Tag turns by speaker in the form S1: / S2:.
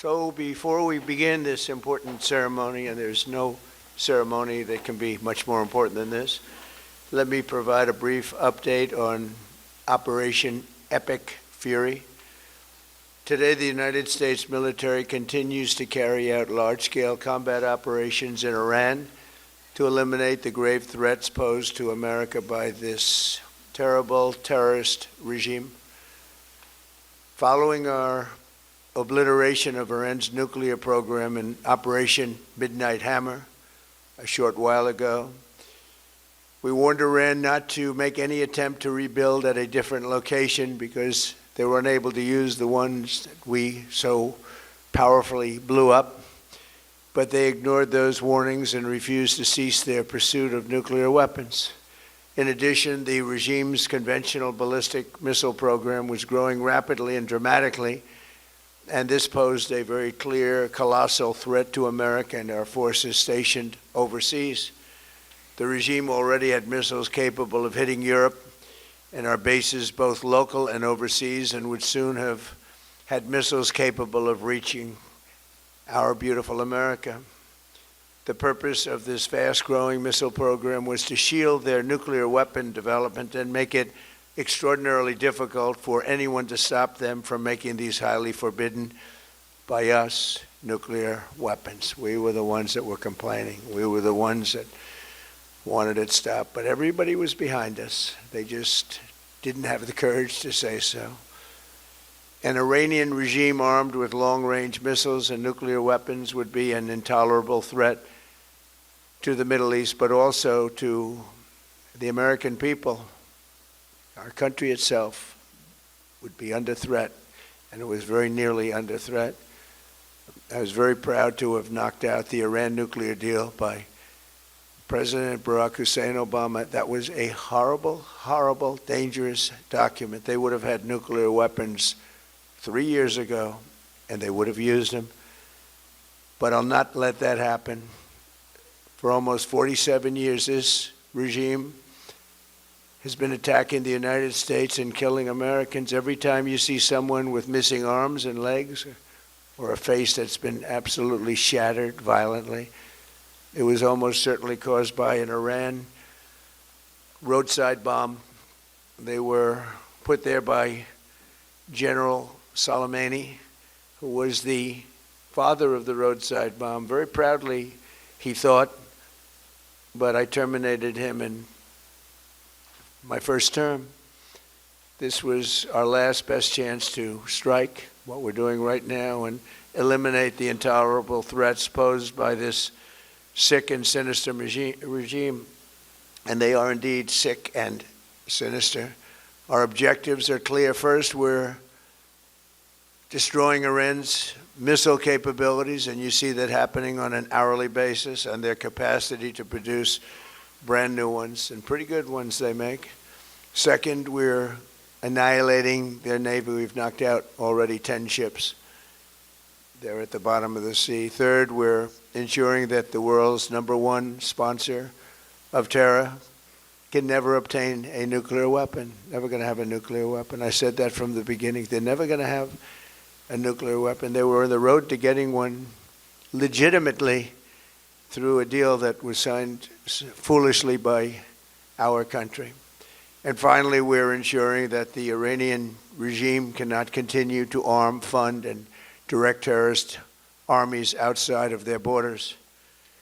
S1: So before we begin this important ceremony, and there's no ceremony that can be much more important than this, let me provide a brief update on Operation Epic Fury. Today, the United States military continues to carry out large-scale combat operations in Iran to eliminate the grave threats posed to America by this terrible terrorist regime. Following our obliteration of Iran's nuclear program in Operation Midnight Hammer a short while ago, we warned Iran not to make any attempt to rebuild at a different location because they were unable to use the ones that we so powerfully blew up. But they ignored those warnings and refused to cease their pursuit of nuclear weapons. In addition, the regime's conventional ballistic missile program was growing rapidly and dramatically, and this posed a very clear, colossal threat to America and our forces stationed overseas. The regime already had missiles capable of hitting Europe and our bases, both local and overseas, and would soon have had missiles capable of reaching our beautiful America. The purpose of this fast-growing missile program was to shield their nuclear weapon development and make it extraordinarily difficult for anyone to stop them from making these highly forbidden by us nuclear weapons. We were the ones that were complaining. We were the ones that wanted it stopped. But everybody was behind us. They just didn't have the courage to say so. An Iranian regime armed with long-range missiles and nuclear weapons would be an intolerable threat to the Middle East, but also to the American people. Our country itself would be under threat, and it was very nearly under threat. I was very proud to have knocked out the Iran nuclear deal by President Barack Hussein Obama. That was a horrible, horrible, dangerous document. They would have had nuclear weapons 3 years ago, and they would have used them. But I'll not let that happen. For almost 47 years, this regime has been attacking the United States and killing Americans. Every time you see someone with missing arms and legs or a face that's been absolutely shattered violently, it was almost certainly caused by an Iran roadside bomb. They were put there by General Soleimani, who was the father of the roadside bomb. Very proudly, he thought, but I terminated him in my first term. This was our last best chance to strike what we're doing right now and eliminate the intolerable threats posed by this sick and sinister regime. And they are indeed sick and sinister. Our objectives are clear. First, we're destroying Iran's missile capabilities, and you see that happening on an hourly basis, and their capacity to produce brand new ones, and pretty good ones they make. Second, we're annihilating their navy. We've knocked out already 10 ships. They're at the bottom of the sea. Third, we're ensuring that the world's #1 sponsor of terror can never obtain a nuclear weapon. Never going to have a nuclear weapon. I said that from the beginning. They're never going to have a nuclear weapon. They were on the road to getting one legitimately through a deal that was signed foolishly by our country. And finally, we're ensuring that the Iranian regime cannot continue to arm, fund, and direct terrorist armies outside of their borders.